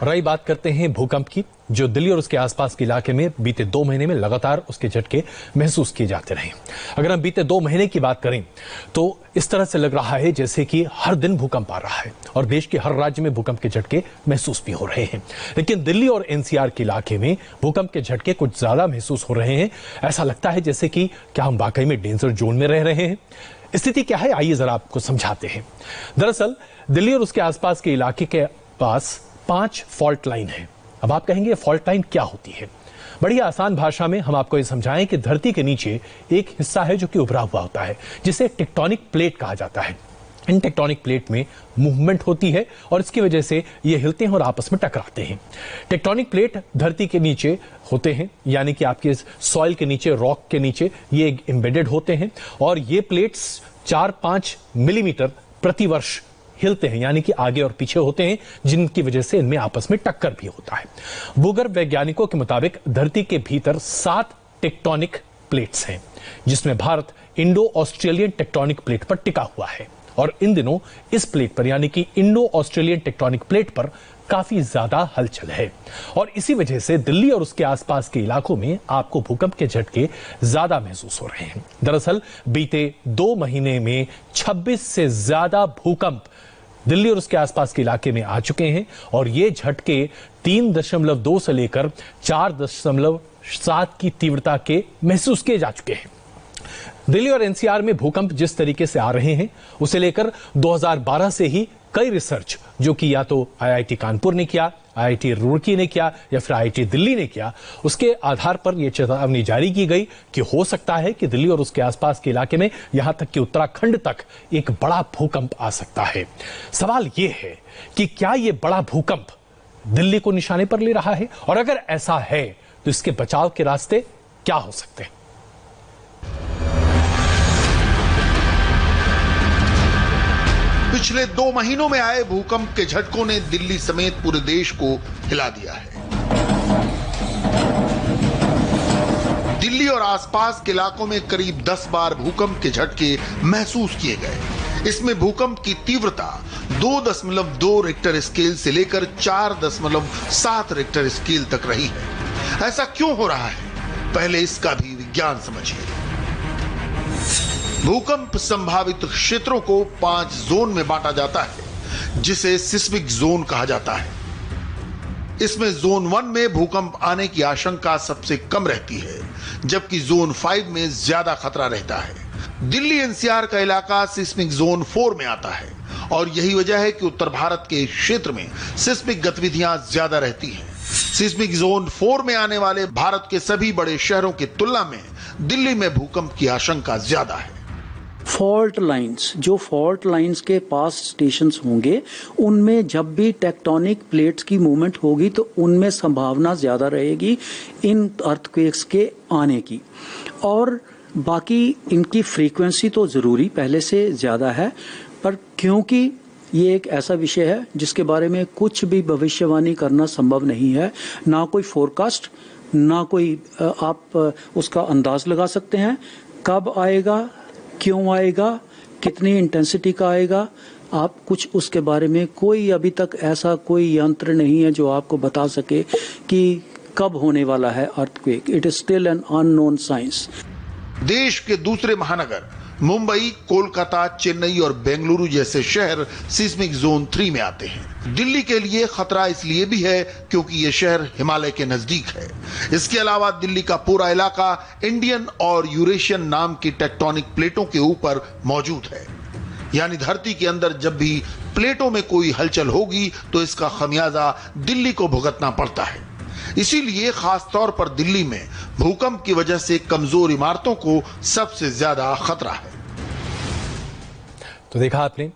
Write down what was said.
रही बात करते हैं भूकंप की, जो दिल्ली और उसके आसपास के इलाके में बीते 2 महीने में लगातार उसके झटके महसूस किए जाते रहे। अगर हम बीते 2 महीने की बात करें तो इस तरह से लग रहा है जैसे कि हर दिन भूकंप आ रहा है और देश के हर राज्य में भूकंप के झटके महसूस भी हो रहे हैं। लेकिन दिल्ली और एनसीआर के इलाके में भूकंप के झटके कुछ ज्यादा महसूस हो रहे हैं। ऐसा लगता है जैसे कि क्या हम वाकई में डेंजर जोन में रह रहे हैं। स्थिति क्या है, आइए जरा आपको समझाते हैं। दरअसल दिल्ली और उसके आसपास के इलाके के पास 5 फॉल्ट लाइन है। अब आप कहेंगे फॉल्ट लाइन क्या होती है? बड़ी आसान भाषा में हम आपको ये समझाएं कि धरती के नीचे एक हिस्सा है जो कि उभरा हुआ होता है, जिसे टेक्टोनिक प्लेट कहा जाता है। इन टेक्टोनिक प्लेट में मूवमेंट होती है और इसकी वजह से ये हिलते हैं और आपस में टकराते हैं। टेक्टोनिक प्लेट धरती के नीचे होते हैं, यानी कि आपके सॉइल के नीचे, रॉक के नीचे ये एम्बेडेड होते हैं और ये प्लेट्स 4-5 मिलीमीटर प्रति वर्ष हिलते हैं, यानी कि आगे और पीछे होते हैं, जिनकी वजह से इनमें आपस में टक्कर भी होता है। भूगर्भ वैज्ञानिकों के मुताबिक धरती के भीतर 7 टेक्टोनिक प्लेट्स हैं, जिसमें Bharat Indo Australian tectonic plate पर टिका हुआ है और इन दिनों इस प्लेट पर, यानी कि इंडो ऑस्ट्रेलियन टेक्टोनिक प्लेट पर काफी ज्यादा हलचल है और इसी वजह से दिल्ली और उसके आसपास के इलाकों में आपको भूकंप के झटके ज्यादा महसूस हो रहे हैं। दरअसल बीते 2 महीने में 26 से ज्यादा भूकंप दिल्ली और उसके आसपास के इलाके में आ चुके हैं और ये झटके 3.2 से लेकर 4.7 की तीव्रता के महसूस किए जा चुके हैं। दिल्ली और एनसीआर में भूकंप जिस तरीके से आ रहे हैं उसे लेकर 2012 से ही कई रिसर्च, जो कि या तो आईआईटी कानपुर ने किया, आईआईटी रुड़की ने किया या फिर आईआईटी दिल्ली ने किया, उसके आधार पर यह चेतावनी जारी की गई कि हो सकता है कि दिल्ली और उसके आसपास के इलाके में, यहां तक कि उत्तराखंड तक एक बड़ा भूकंप आ सकता है। सवाल यह है कि क्या यह बड़ा भूकंप दिल्ली को निशाने पर ले रहा है और अगर ऐसा है तो इसके बचाव के रास्ते क्या हो सकते हैं? पिछले 2 महीनों में आए भूकंप के झटकों ने दिल्ली समेत पूरे देश को हिला दिया है। दिल्ली और आसपास के इलाकों में करीब 10 बार भूकंप के झटके महसूस किए गए। इसमें भूकंप की तीव्रता 2.2 रिक्टर स्केल से लेकर 4.7 रिक्टर स्केल तक रही है। ऐसा क्यों हो रहा है, पहले इसका भी विज्ञान समझिए। भूकंप संभावित क्षेत्रों को 5 जोन में बांटा जाता है, जिसे सिस्मिक जोन कहा जाता है। इसमें जोन 1 में भूकंप आने की आशंका सबसे कम रहती है, जबकि जोन 5 में ज्यादा खतरा रहता है। दिल्ली एनसीआर का इलाका सिस्मिक जोन 4 में आता है और यही वजह है कि उत्तर भारत के क्षेत्र में सिस्मिक गतिविधियां ज्यादा रहती हैं। सिस्मिक जोन 4 में आने वाले भारत के सभी बड़े शहरों की तुलना में दिल्ली में भूकंप की आशंका ज्यादा है। फॉल्ट लाइंस, जो फॉल्ट लाइंस के पास स्टेशंस होंगे, उनमें जब भी टेक्टोनिक प्लेट्स की मूवमेंट होगी तो उनमें संभावना ज़्यादा रहेगी इन अर्थक्वेक्स के आने की। और बाकी इनकी फ्रीक्वेंसी तो ज़रूरी पहले से ज़्यादा है, पर क्योंकि ये एक ऐसा विषय है जिसके बारे में कुछ भी भविष्यवाणी करना संभव नहीं है, ना कोई फोरकास्ट, ना कोई आप उसका अंदाज लगा सकते हैं कब आएगा, क्यों आएगा, कितनी इंटेंसिटी का आएगा, आप कुछ उसके बारे में कोई अभी तक ऐसा कोई यंत्र नहीं है जो आपको बता सके कि कब होने वाला है earthquake. It is still an unknown science. देश के दूसरे महानगर मुंबई, कोलकाता, चेन्नई और बेंगलुरु जैसे शहर सिस्मिक जोन 3 में आते हैं। दिल्ली के लिए खतरा इसलिए भी है क्योंकि यह शहर हिमालय के नजदीक है। इसके अलावा दिल्ली का पूरा इलाका इंडियन और यूरेशियन नाम की टेक्टोनिक प्लेटों के ऊपर मौजूद है, यानी धरती के अंदर जब भी प्लेटों में कोई हलचल होगी तो इसका खमियाजा दिल्ली को भुगतना पड़ता है। इसीलिए खास तौर पर दिल्ली में भूकंप की वजह से कमजोर इमारतों को सबसे ज्यादा खतरा है। तो देखा आपने